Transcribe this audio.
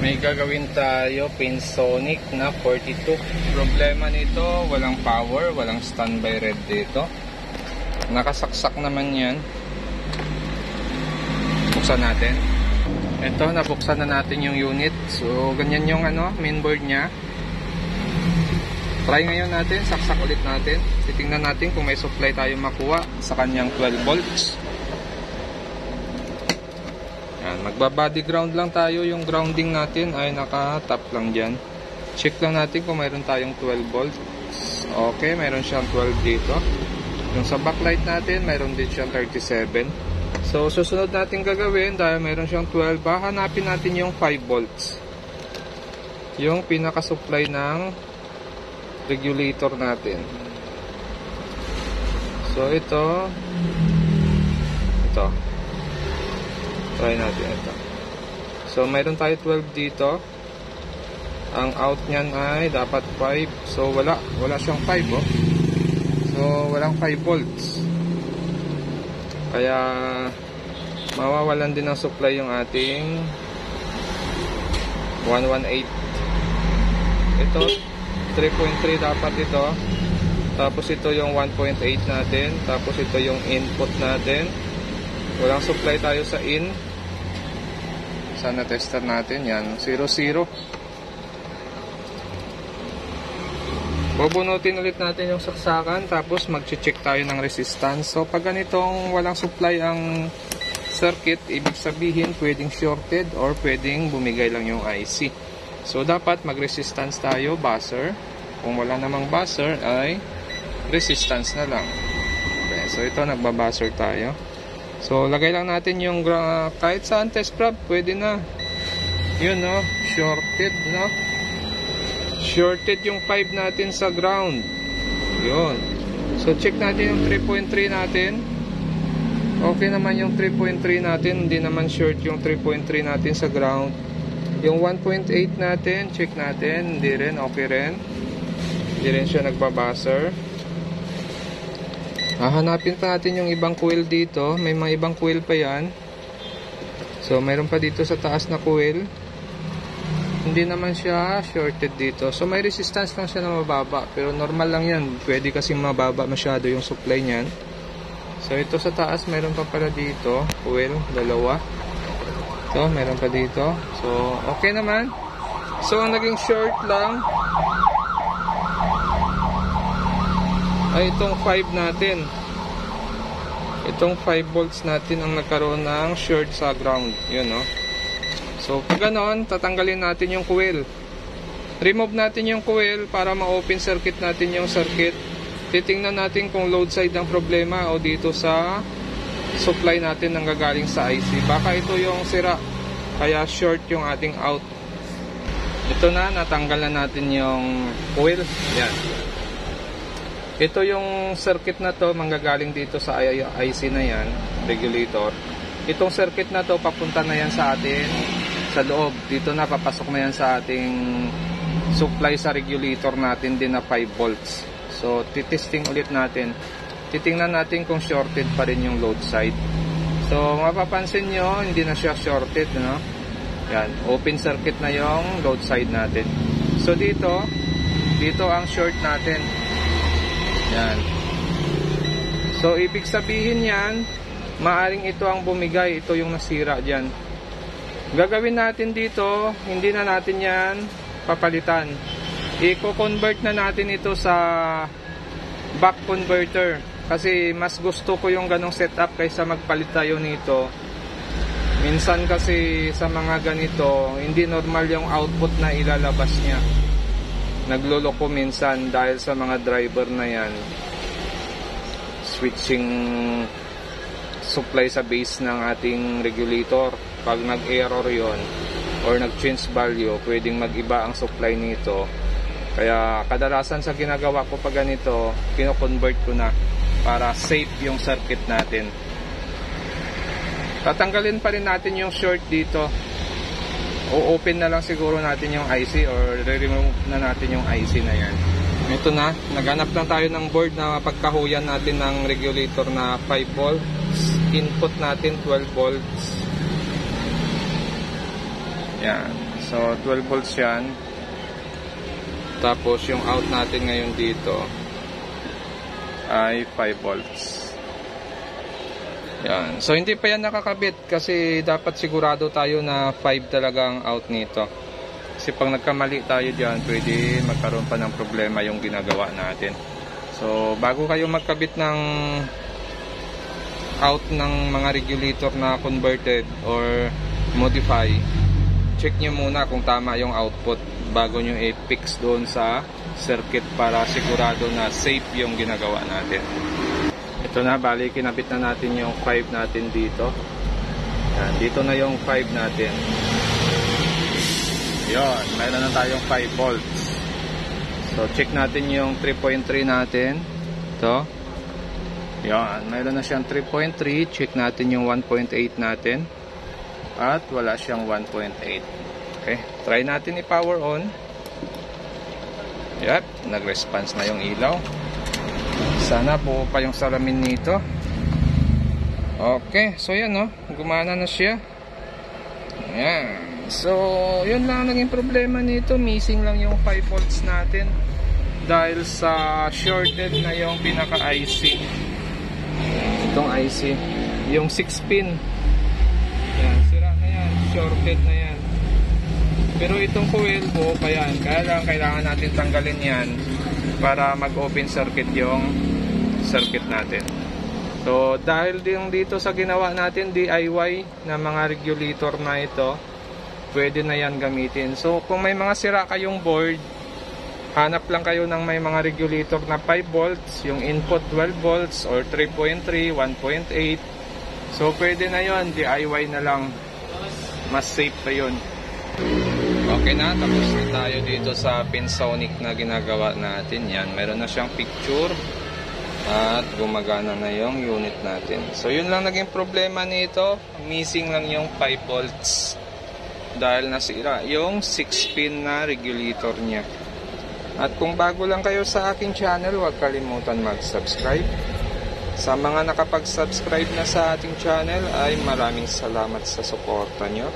May gagawin tayo, Pinsonic na 42. Problema nito, walang power, walang standby red dito. Nakasaksak naman yan. Buksan natin. Ito, nabuksan na natin yung unit. So, ganyan yung mainboard nya. Try ngayon natin, saksak ulit natin. Titingnan natin kung may supply tayo makuha sa kanyang 12 volts. Magbabody ground lang tayo. Yung grounding natin ay naka-top lang dyan. Check lang natin kung mayroon tayong 12 volts. Okay, mayroon siyang 12 dito. Yung sa backlight natin, mayroon din siyang 37. So, susunod natin gagawin, dahil mayroon siyang 12, hahanapin natin yung 5 volts. Yung pinaka-supply ng regulator natin. So, ito. Try natin ito. So, mayroon tayo 12 dito. Ang out niyan ay dapat 5. So, wala siyang 5, oh. So, walang 5 volts. Kaya, mawawalan din ng supply yung ating 118. Ito, 3.3 dapat ito. Tapos, ito yung 1.8 natin. Tapos, ito yung input natin. Walang supply tayo sa in. Sana tester natin yan. 0, 0. Bubunutin ulit natin yung saksakan. Tapos mag-check tayo ng resistance. So pag ganitong walang supply ang circuit, ibig sabihin pwedeng shorted or pwedeng bumigay lang yung IC. So dapat mag-resistance tayo, buzzer. Kung wala namang buzzer ay resistance na lang. Okay, so ito nagbabuzzer tayo. So, lagay lang natin yung kahit saan test probe, pwede na. Yun, no? Shorted, no? Shorted yung 5 natin sa ground. Yun. So, check natin yung 3.3 natin. Okay naman yung 3.3 natin. Hindi naman short yung 3.3 natin sa ground. Yung 1.8 natin, check natin. Hindi rin, okay rin. Hindi rin siya nagbabuzzer. Hahanapin pa natin yung ibang coil dito. May mga ibang coil pa yan. So, mayroon pa dito sa taas na coil. Hindi naman siya shorted dito. So, may resistance lang siya na mababa. Pero normal lang yan. Pwede kasing mababa masyado yung supply niyan. So, ito sa taas, mayroon pa pala dito. Coil, dalawa. Ito, mayroon pa dito. So, okay naman. So, ang naging short lang ay itong 5 natin. Itong 5 volts natin ang nagkaroon ng short sa ground. Yun, no? So, pag ganon, tatanggalin natin yung coil. Remove natin yung coil para ma-open circuit natin yung circuit. Titingnan natin kung load side ang problema o dito sa supply natin nang gagaling sa IC. Baka ito yung sira, kaya short yung ating out. Ito na, natanggal na natin yung coil. Yan. Ito yung circuit na to, manggagaling dito sa IC na yan, regulator. Itong circuit na to, papunta na yan sa atin, sa loob. Dito na, papasok na yan sa ating supply sa regulator natin din na 5 volts. So, titesting ulit natin. Titingnan natin kung shorted pa rin yung load side. So, mapapansin nyo, hindi na siya shorted, no? Yan, open circuit na yung load side natin. So, dito ang short natin. Yan. So, ibig sabihin yan, maaring ito ang bumigay, ito yung nasira dyan. Gagawin natin dito, hindi na natin yan papalitan. I-convert na natin ito sa back converter. Kasi mas gusto ko yung ganong setup kaysa magpalit tayo nito. Minsan kasi sa mga ganito, hindi normal yung output na ilalabas niya. Nagloloko minsan dahil sa mga driver na yan. Switching supply sa base ng ating regulator. Pag nag-error yon or nag-change value, pwedeng mag-iba ang supply nito. Kaya kadalasan sa ginagawa ko pag ganito, kino-convert ko na para safe yung circuit natin. Tatanggalin pa rin natin yung short dito. O-open na lang siguro natin yung IC or re-remove na natin yung IC na yan. Ito na, naghanap lang tayo ng board na pagkahuyan natin ng regulator na 5 volts. Input natin 12 volts. Yan. So 12 volts yan. Tapos yung out natin ngayon dito ay 5 volts. Yan. So hindi pa yan nakakabit kasi dapat sigurado tayo na 5 talagang out nito. Kasi pag nagkamali tayo dyan, pwede magkaroon pa ng problema yung ginagawa natin. So bago kayo magkabit ng out ng mga regulator na converted or modify, check nyo muna kung tama yung output bago nyo i-fix doon sa circuit para sigurado na safe yung ginagawa natin. Ito na, bali kinabit na natin yung 5 natin dito. Yan, dito na yung 5 natin. Yun, mayroon na tayong 5 volts. So check natin yung 3.3 natin. Ito. Yan, mayroon na siyang 3.3. Check natin yung 1.8 natin. At wala siyang 1.8. Okay, try natin i-power on. Yep, nag-response na yung ilaw. Sana buo pa yung salamin nito. Okay, so yan, no, gumana na siya. Ayan. So yun lang naging problema nito. Missing lang yung 5 volts natin dahil sa shorted na yung pinaka IC. Itong IC, yung 6 pin. Yan, sira na yan, shorted na yan. Pero itong coil buo pa yan. Kaya lang kailangan natin tanggalin yan para mag-open circuit yung circuit natin. So dahil din dito sa ginawa natin DIY na mga regulator na ito, pwede na yan gamitin. So kung may mga sira kayong board, hanap lang kayo ng may mga regulator na 5 volts, yung input 12 volts or 3.3, 1.8. So pwede na yon, DIY na lang. Mas safe pa yun. Okay na, tapos na tayo dito sa Pinsonic na ginagawa natin. Yan, meron na siyang picture at gumagana na yung unit natin. So yun lang naging problema nito, missing lang yung 5 volts dahil nasira yung 6 pin na regulator niya. At kung bago lang kayo sa aking channel, huwag kalimutan mag-subscribe. Sa mga nakapag-subscribe na sa ating channel ay maraming salamat sa suporta nyo.